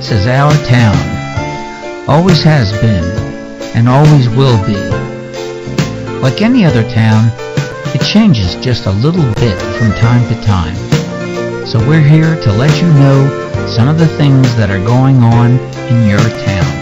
Willits is our town. Always has been, and always will be. Like any other town, it changes just a little bit from time to time. So we're here to let you know some of the things that are going on in your town.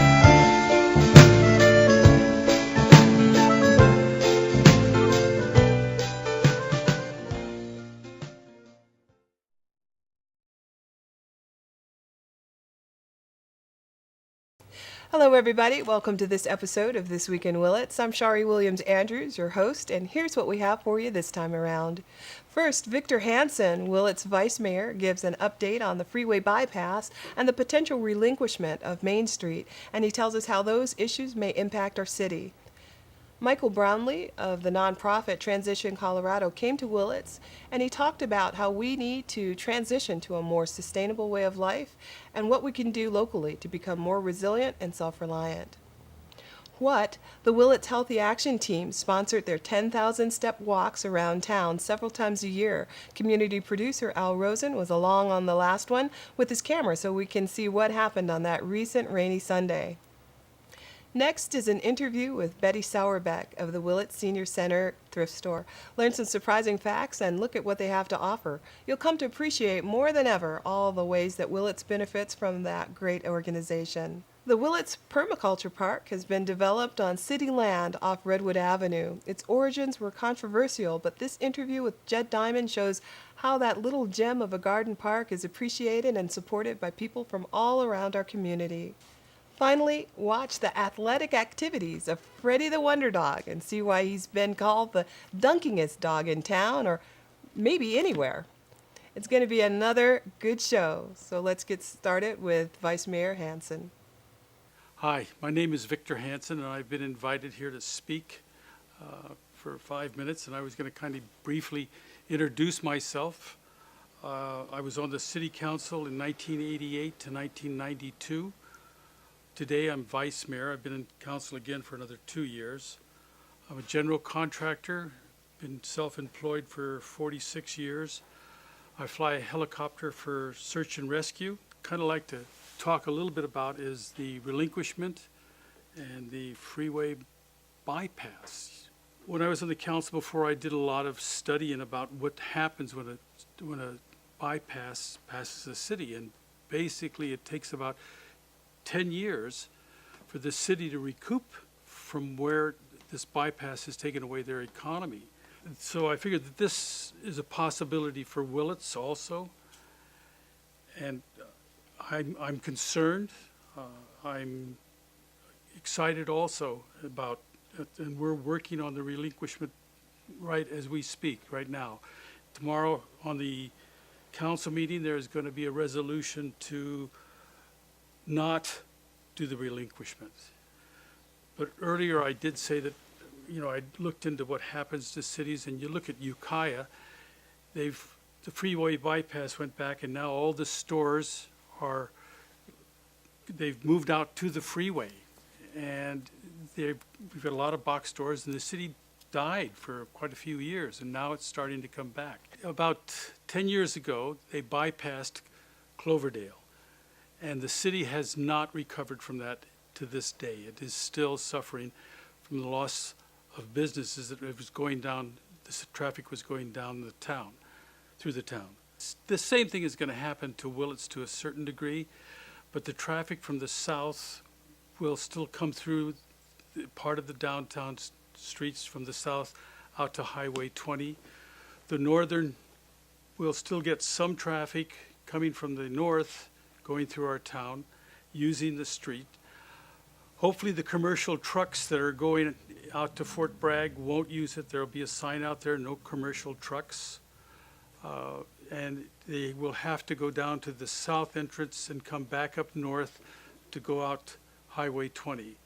Hello everybody, welcome to this episode of This Week in Willits. I'm Shari Williams-Andrews, your host, and here's what we have for you this time around. First, Victor Hansen, Willits Vice Mayor, gives an update on the freeway bypass and the potential relinquishment of Main Street, and he tells us how those issues may impact our city. Michael Brownlee of the nonprofit Transition Colorado came to Willits, and he talked about how we need to transition to a more sustainable way of life and what we can do locally to become more resilient and self-reliant. The Willits Healthy Action Team sponsored their 10,000 step walks around town several times a year. Community producer Al Rosen was along on the last one with his camera so we can see what happened on that recent rainy Sunday. Next is an interview with Betty Sauerbeck of the Willits Senior Center Thrift Store. Learn some surprising facts and look at what they have to offer. You'll come to appreciate more than ever all the ways that Willits benefits from that great organization. The Willits Permaculture Park has been developed on city land off Redwood Avenue. Its origins were controversial, but this interview with Jed Diamond shows how that little gem of a garden park is appreciated and supported by people from all around our community. Finally, watch the athletic activities of Freddie the Wonder Dog and see why he's been called the dunkingest dog in town or maybe anywhere. It's going to be another good show, so let's get started with Vice Mayor Hansen. Hi, my name is Victor Hansen, and I've been invited here to speak for 5 minutes, and I was going to kind of briefly introduce myself. I was on the City Council in 1988 to 1992. Today I'm Vice Mayor. I've been in council again for another 2 years. I'm a general contractor, been self-employed for 46 years. I fly a helicopter for search and rescue. Kind of like to talk a little bit about is the relinquishment and the freeway bypass. When I was on the council before, I did a lot of studying about what happens when a bypass passes a city, and basically it takes about 10 years for the city to recoup from where this bypass has taken away their economy. And so I figured that this is a possibility for Willits also. And I'm concerned. I'm excited also about it, and we're working on the relinquishment right as we speak right now. Tomorrow on the council meeting, there's going to be a resolution to not do the relinquishment. But earlier I did say that, I looked into what happens to cities, and you look at Ukiah, the freeway bypass went back, and now all the stores they've moved out to the freeway, and we've got a lot of box stores, and the city died for quite a few years, and now it's starting to come back. About 10 years ago, they bypassed Cloverdale. And the city has not recovered from that to this day. It is still suffering from the loss of businesses that it was going down, the traffic was going down the town, through the town. The same thing is going to happen to Willits to a certain degree, but the traffic from the south will still come through part of the downtown streets from the south out to Highway 20. The northern will still get some traffic coming from the north, going through our town, using the street. Hopefully the commercial trucks that are going out to Fort Bragg won't use it. There'll be a sign out there, no commercial trucks. And they will have to go down to the south entrance and come back up north to go out Highway 20.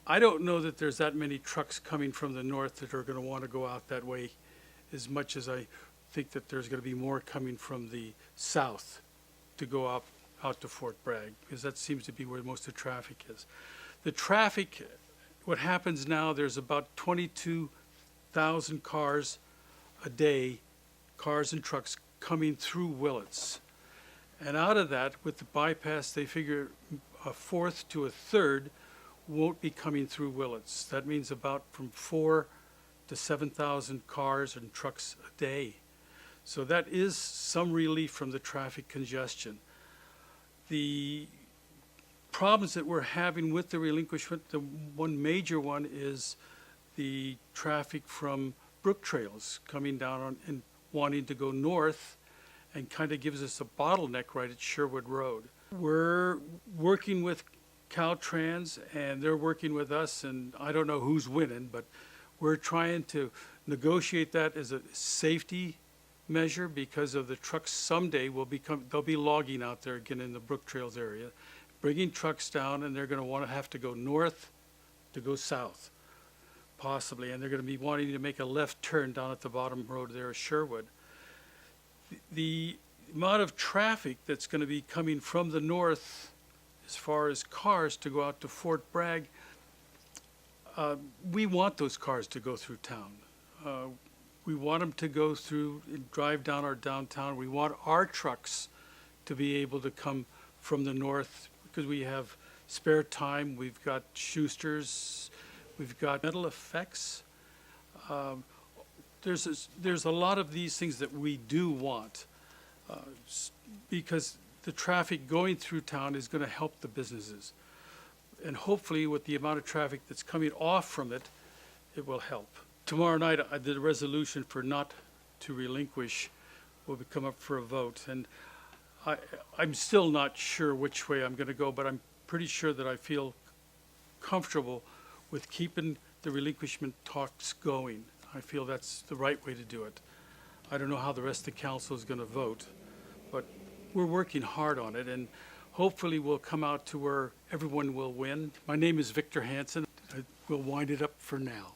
I don't know that there's that many trucks coming from the north that are going to want to go out that way, as much as I think that there's going to be more coming from the south to go out to Fort Bragg, because that seems to be where most of the traffic is. The traffic, what happens now, there's about 22,000 cars a day, cars and trucks coming through Willits. And out of that, with the bypass, they figure a fourth to a third won't be coming through Willits. That means about from 4 to 7,000 cars and trucks a day. So that is some relief from the traffic congestion. The problems that we're having with the relinquishment, the one major one is the traffic from brook trails coming down on and wanting to go north, and kind of gives us a bottleneck right at Sherwood Road. We're working with Caltrans, and they're working with us, and I don't know who's winning, but we're trying to negotiate that as a safety measure because of the trucks someday they'll be logging out there again in the brook trails area, bringing trucks down, and they're going to want to have to go north to go south, possibly, and they're going to be wanting to make a left turn down at the bottom road there at Sherwood. The amount of traffic that's going to be coming from the north as far as cars to go out to Fort Bragg, we want those cars to go through town. We want them to go through and drive down our downtown. We want our trucks to be able to come from the north because we have spare time. We've got Schusters, we've got metal effects. There's a lot of these things that we do want because the traffic going through town is going to help the businesses. And hopefully with the amount of traffic that's coming off from it, it will help. Tomorrow night, the resolution for not to relinquish will come up for a vote. And I'm still not sure which way I'm going to go, but I'm pretty sure that I feel comfortable with keeping the relinquishment talks going. I feel that's the right way to do it. I don't know how the rest of the council is going to vote, but we're working hard on it, and hopefully we'll come out to where everyone will win. My name is Victor Hansen. We'll wind it up for now.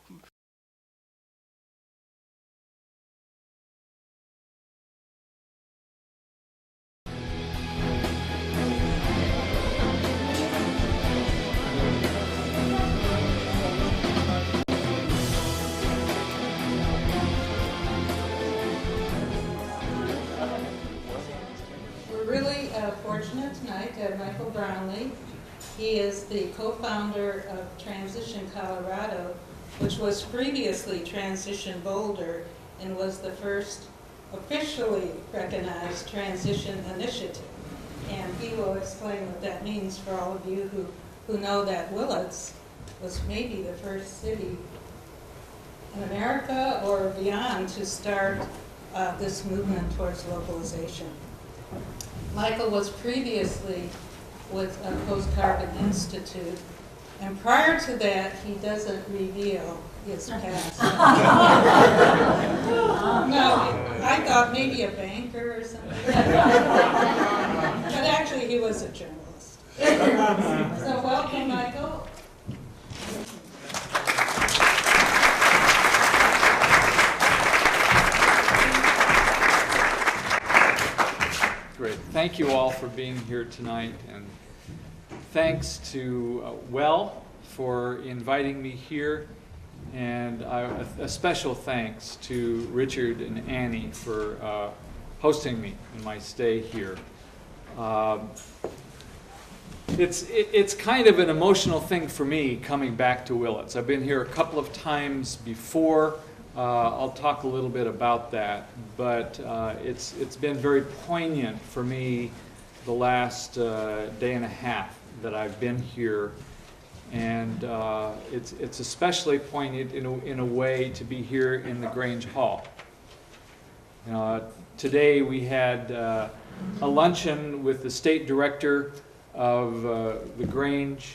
Fortunate tonight to have Michael Brownlee. He is the co-founder of Transition Colorado, which was previously Transition Boulder and was the first officially recognized transition initiative. And he will explain what that means for all of you who know that Willits was maybe the first city in America or beyond to start this movement towards localization. Michael was previously with Post Carbon Institute, and prior to that, he doesn't reveal his past. No, I thought maybe a banker or something. But actually, he was a journalist. So welcome, Michael. Great. Thank you all for being here tonight, and thanks to Well for inviting me here, and a special thanks to Richard and Annie for hosting me in my stay here. It's kind of an emotional thing for me coming back to Willits. I've been here a couple of times before. I'll talk a little bit about that, but it's been very poignant for me the last day and a half that I've been here, and it's especially poignant in a way to be here in the Grange Hall. Today we had a luncheon with the state director of the Grange,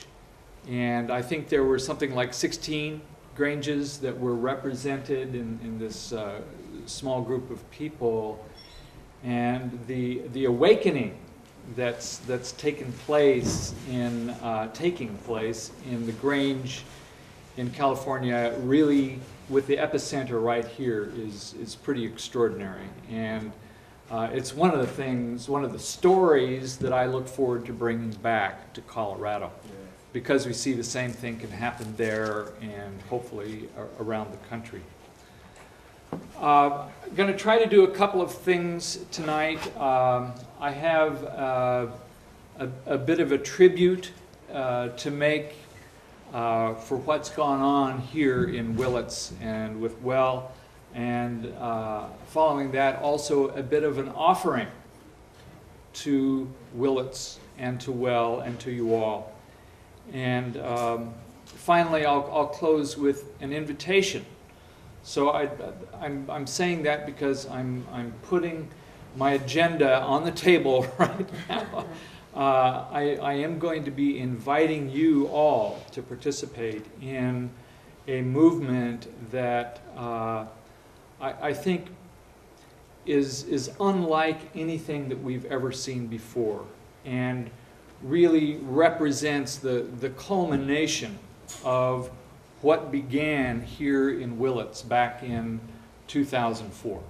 and I think there were something like 16 Granges that were represented in this small group of people, and the awakening that's taken place in the Grange in California, really with the epicenter right here, is pretty extraordinary. And it's one of the stories that I look forward to bringing back to Colorado. Because we see the same thing can happen there and hopefully around the country. Going to try to do a couple of things tonight. I have a bit of a tribute to make for what's gone on here in Willits and with Well, and following that also a bit of an offering to Willits and to Well and to you all. And finally I'll close with an invitation. So I'm saying that because I'm putting my agenda on the table right now. I am going to be inviting you all to participate in a movement that I think is unlike anything that we've ever seen before, and really represents the culmination of what began here in Willits back in 2004.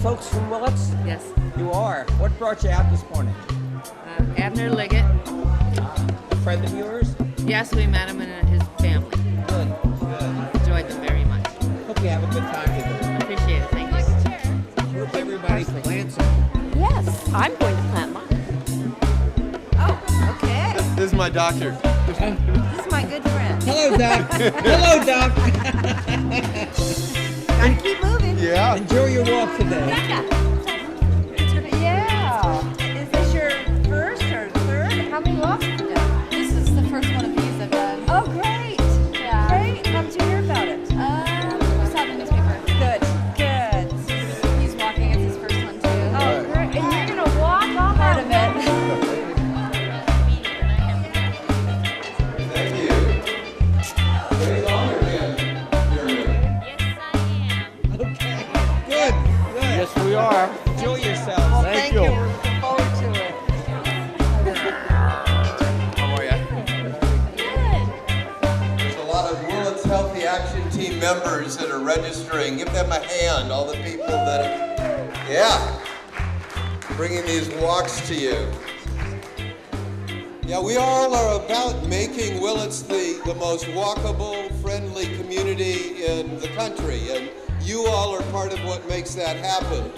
Folks from Willits? Yes. You are. What brought you out this morning? Abner Leggett. A friend of yours? Yes, we met him and his family. Good, good. Enjoyed them very much. Hope you have a good time with them. Appreciate it. Thank you. Hope everybody plants them. Yes, I'm going to plant mine. Oh, okay. This is my doctor. This is my good friend. Hello, Doc. Hello, Doc. Gotta keep moving. Yeah. Enjoy your walk today. Yeah. Is this your first or third? How many walks have you done? This is the first one of these I've done. Oh, great. Yeah. Great. How did you hear about it? I saw it in the newspaper. Good. Good. He's walking. It's his first one too. Oh, great. And you're going to walk all Part of it. Thank you. Any longer again? Okay. Good. Good. Yes, we are. Enjoy yourselves. Well, Thank thank you. you. We're looking forward to it. How are you? There's a lot of Willits Healthy Action Team members that are registering. Give them a hand, all the people that are, yeah, bringing these walks to you. Yeah, we all are about making Willits the most walkable, friendly community in the country, and you all are part of what makes that happen.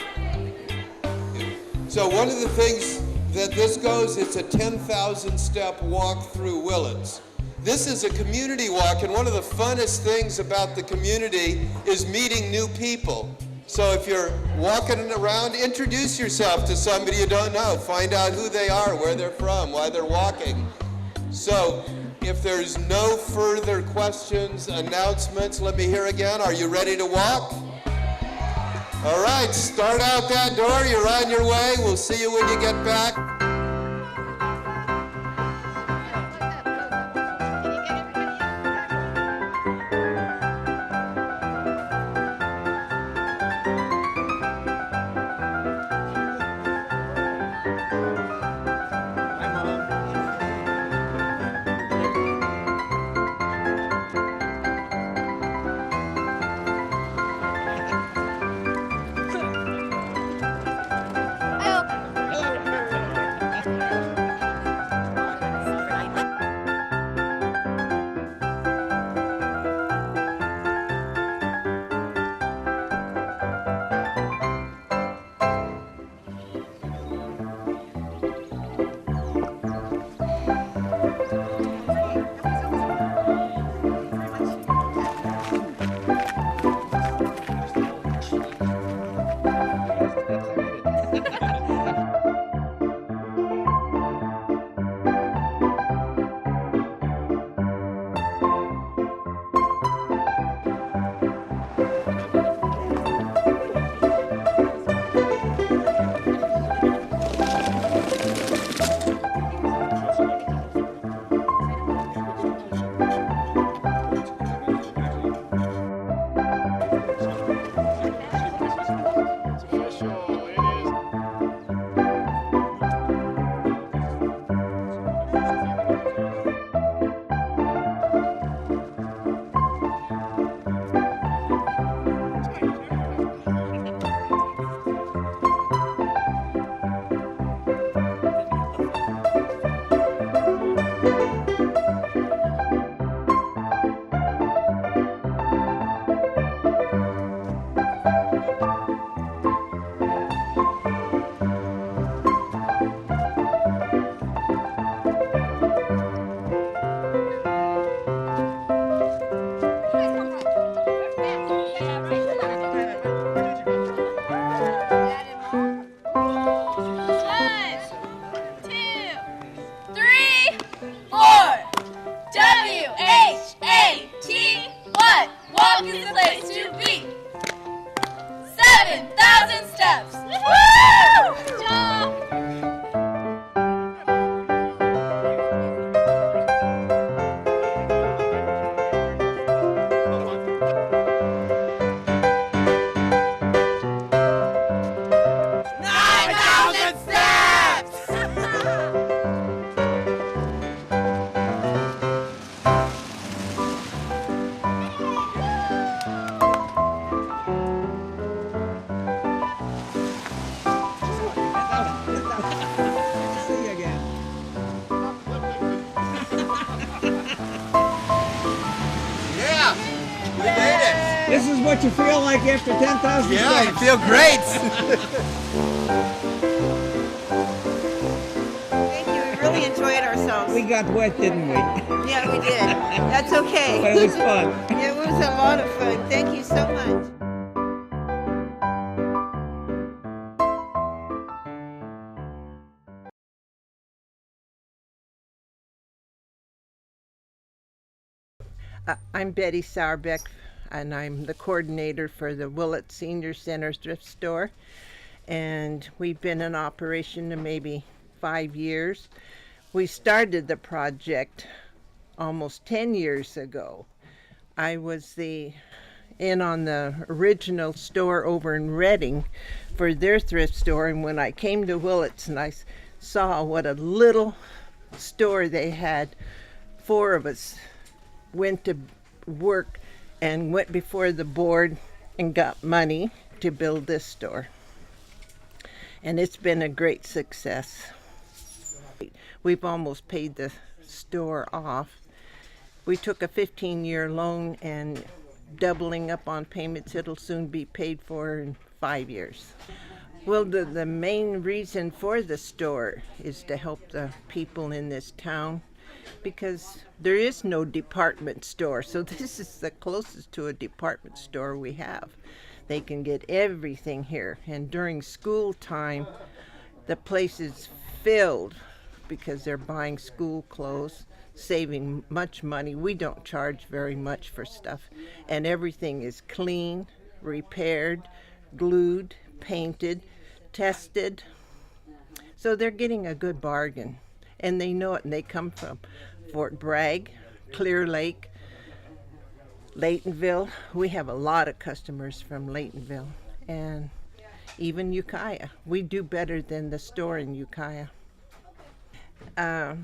So one of the things that this goes, it's a 10,000 step walk through Willits. This is a community walk, and one of the funnest things about the community is meeting new people. So if you're walking around, introduce yourself to somebody you don't know. Find out who they are, where they're from, why they're walking. So if there's no further questions, announcements, let me hear again. Are you ready to walk? All right, start out that door. You're on your way. We'll see you when you get back. what you feel like after 10,000 Yeah, I steps? feel great. Thank you. We really enjoyed ourselves. We got wet, didn't we? Yeah, we did. That's okay. But it was fun. It was a lot of fun. Thank you so much. I'm Betty Sauerbeck, and I'm the coordinator for the Willits Senior Center thrift store. And we've been in operation maybe 5 years. We started the project almost 10 years ago. I was in on the original store over in Reading for their thrift store, and when I came to Willits and I saw what a little store they had, 4 of us went to work and went before the board and got money to build this store. And it's been a great success. We've almost paid the store off. We took a 15-year loan, and doubling up on payments, it'll soon be paid for in 5 years. Well, the main reason for the store is to help the people in this town, because there is no department store, so this is the closest to a department store we have. They can get everything here, and during school time, the place is filled because they're buying school clothes, saving much money. We don't charge very much for stuff, and everything is clean, repaired, glued, painted, tested, so they're getting a good bargain. And they know it, and they come from Fort Bragg, Clear Lake, Laytonville. We have a lot of customers from Laytonville, and even Ukiah. We do better than the store in Ukiah.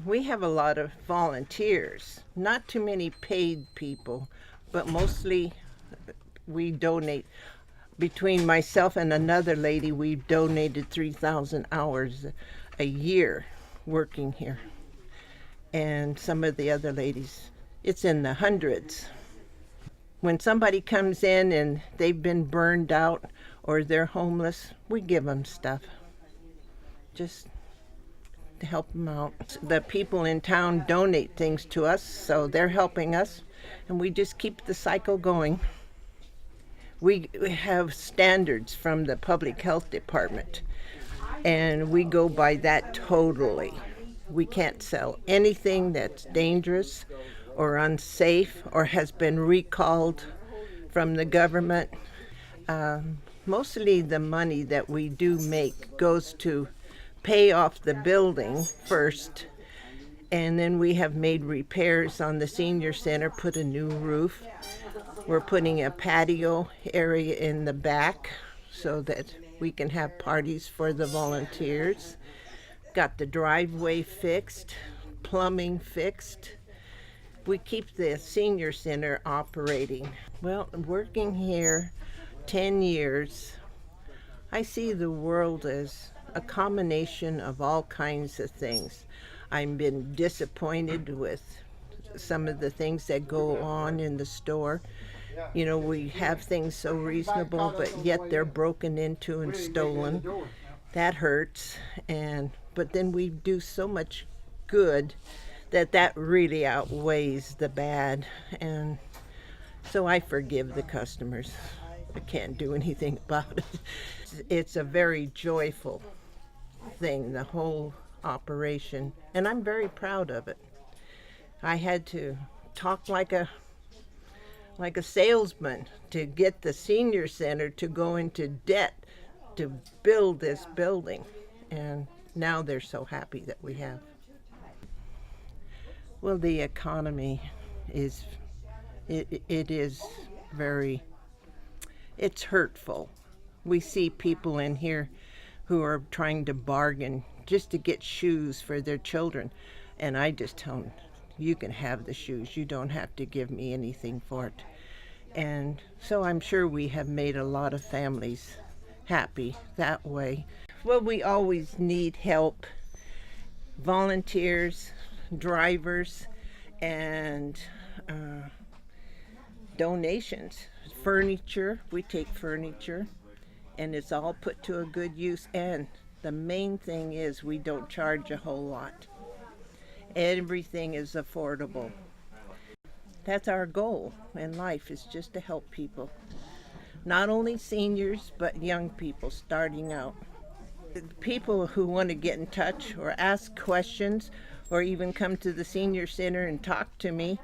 We have a lot of volunteers, not too many paid people, but mostly we donate. Between myself and another lady, we've donated 3,000 hours a year working here, and some of the other ladies, it's in the hundreds. When somebody comes in and they've been burned out or they're homeless, we give them stuff just to help them out. The people in town donate things to us, so they're helping us, and we just keep the cycle going. We have standards from the public health department, and we go by that totally. We can't sell anything that's dangerous or unsafe or has been recalled from the government. Mostly the money that we do make goes to pay off the building first, and then we have made repairs on the senior center, put a new roof. We're putting a patio area in the back so that we can have parties for the volunteers. Got the driveway fixed, plumbing fixed. We keep the senior center operating. Well, working here 10 years, I see the world as a combination of all kinds of things. I've been disappointed with some of the things that go on in the store. You know, we have things so reasonable, but yet they're broken into and stolen. That hurts, but then we do so much good that really outweighs the bad, and so I forgive the customers. I can't do anything about it. It's a very joyful thing, the whole operation, and I'm very proud of it. I had to talk like a salesman to get the senior center to go into debt to build this building, and now they're so happy that we have. Well, the economy is, it is very, it's hurtful. We see people in here who are trying to bargain just to get shoes for their children, and I just tell them, you can have the shoes, you don't have to give me anything for it. And so I'm sure we have made a lot of families happy that way. Well, we always need help, volunteers, drivers, and donations. furniture. We take furniture, and it's all put to a good use. And the main thing is we don't charge a whole lot. Everything is affordable. That's our goal in life, is just to help people. Not only seniors, but young people starting out. People who want to get in touch or ask questions or even come to the Senior Center and talk to me,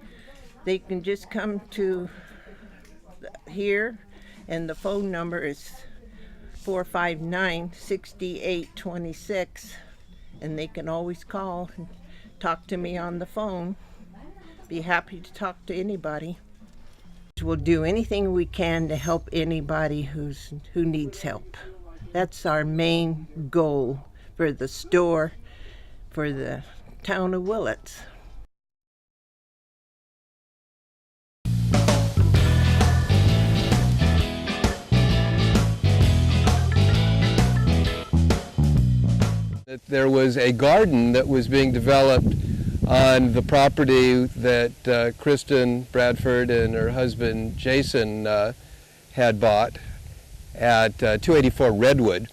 they can just come to here, and the phone number is 459-6826, and they can always call and talk to me on the phone. Be happy to talk to anybody. We'll do anything we can to help anybody who needs help. That's our main goal for the store, for the town of Willits. There was a garden that was being developed on the property that Kristen Bradford and her husband Jason had bought at 284 Redwood.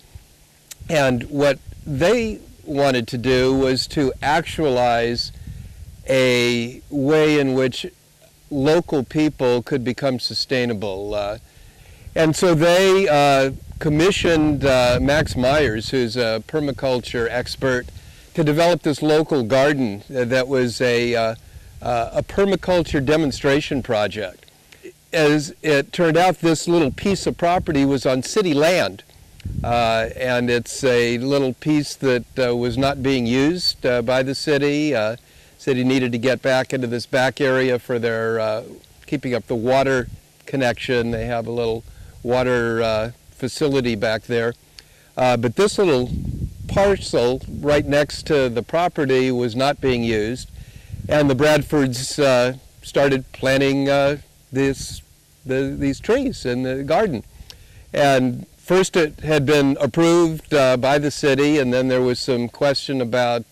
And what they wanted to do was to actualize a way in which local people could become sustainable. And so they commissioned Max Myers, who's a permaculture expert, to develop this local garden that was a permaculture demonstration project. As it turned out, this little piece of property was on city land, and it's a little piece that was not being used by the city. City needed to get back into this back area for their keeping up the water connection. They have a little water facility back there. But this little parcel right next to the property was not being used, and the Bradfords started planting these trees in the garden. And first it had been approved by the city, and then there was some question about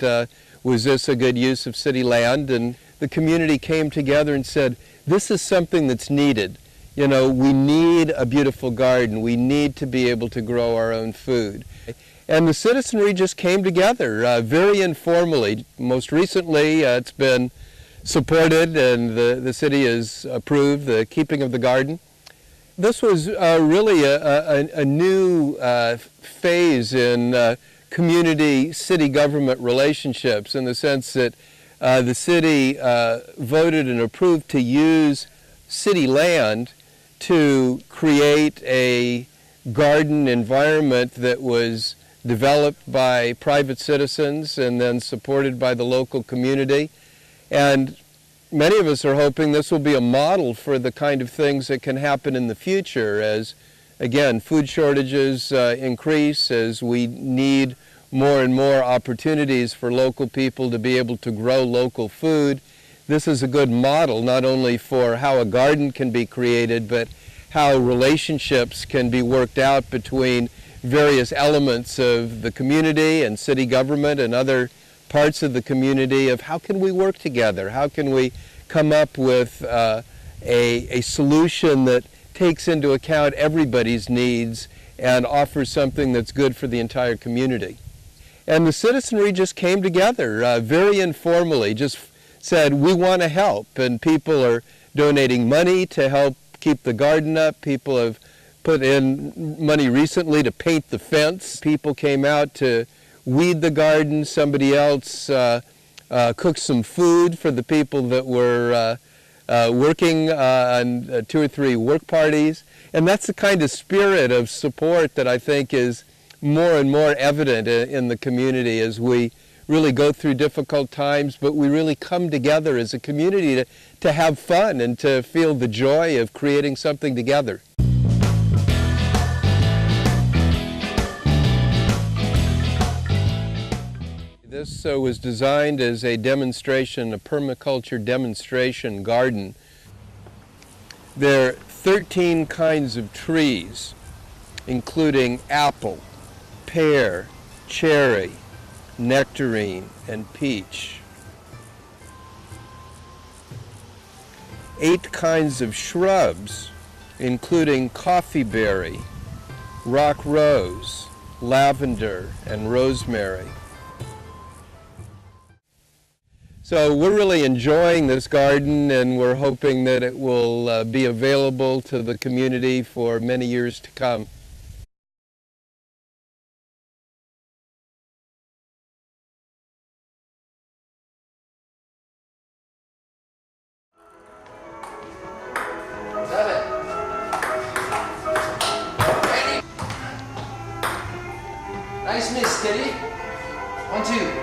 was this a good use of city land, and the community came together and said, this is something that's needed. You know, we need a beautiful garden. We need to be able to grow our own food. And the citizenry just came together very informally. Most recently, it's been supported, and the city has approved the keeping of the garden. This was really a new phase in community-city government relationships, in the sense that the city voted and approved to use city land to create a garden environment that was developed by private citizens and then supported by the local community. And many of us are hoping this will be a model for the kind of things that can happen in the future as, again, food shortages increase, as we need more and more opportunities for local people to be able to grow local food. This is a good model not only for how a garden can be created, but how relationships can be worked out between various elements of the community and city government and other parts of the community, of how can we work together? How can we come up with a solution that takes into account everybody's needs and offers something that's good for the entire community? And the citizenry just came together very informally, just said, we want to help, and people are donating money to help keep the garden up. People have put in money recently to paint the fence. People came out to weed the garden. Somebody else cooked some food for the people that were working on 2 or 3 work parties. And that's the kind of spirit of support that I think is more and more evident in the community as we really go through difficult times, but we really come together as a community to have fun and to feel the joy of creating something together. This was designed as a demonstration, a permaculture demonstration garden. There are 13 kinds of trees, including apple, pear, cherry, nectarine, and peach. 8 kinds of shrubs, including coffee berry, rock rose, lavender, and rosemary. So we're really enjoying this garden, and we're hoping that it will be available to the community for many years to come. Nice miss, Kitty. 1, 2.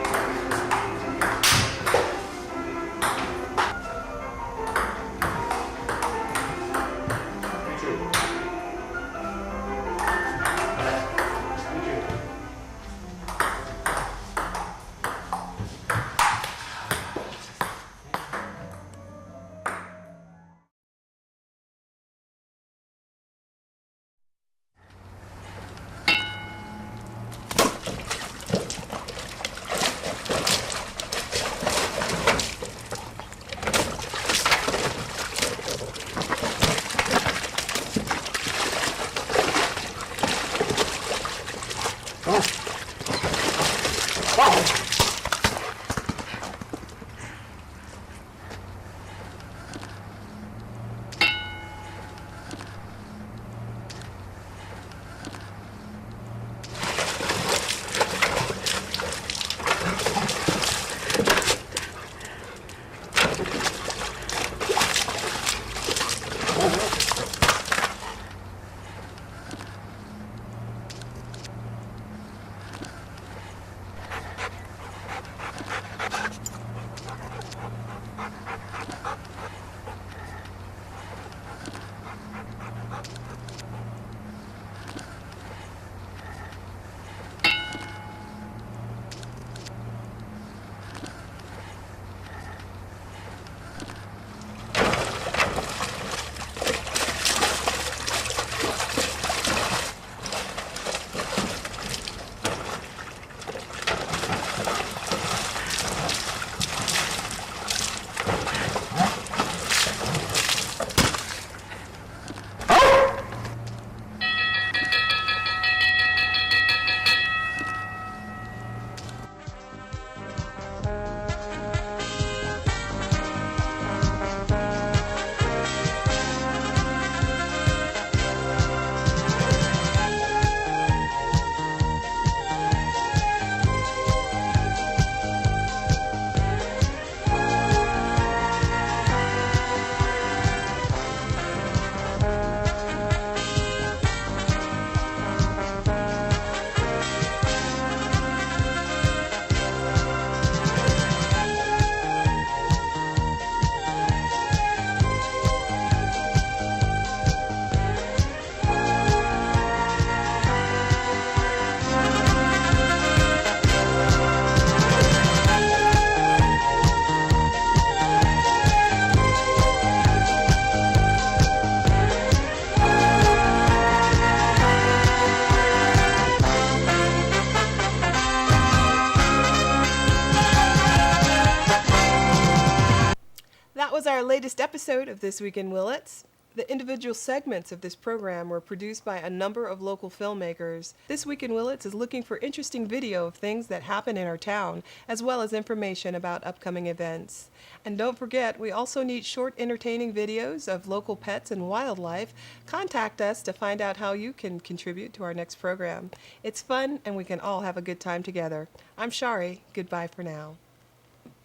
Was our latest episode of This Week in Willits. The individual segments of this program were produced by a number of local filmmakers. This Week in Willits is looking for interesting video of things that happen in our town, as well as information about upcoming events. And don't forget, we also need short entertaining videos of local pets and wildlife. Contact us to find out how you can contribute to our next program. It's fun and we can all have a good time together. I'm Shari. Goodbye for now.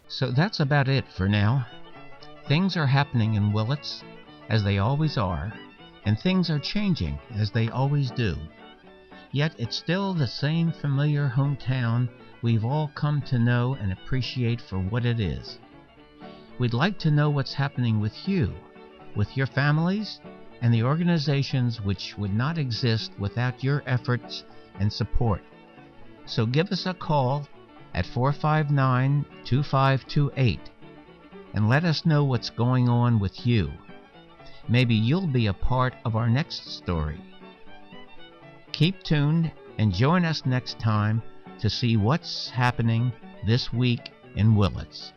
So that's about it for now. Things are happening in Willits, as they always are, and things are changing, as they always do. Yet it's still the same familiar hometown we've all come to know and appreciate for what it is. We'd like to know what's happening with you, with your families, and the organizations which would not exist without your efforts and support. So give us a call at 459-2528. And let us know what's going on with you. Maybe you'll be a part of our next story. Keep tuned and join us next time to see what's happening this week in Willits.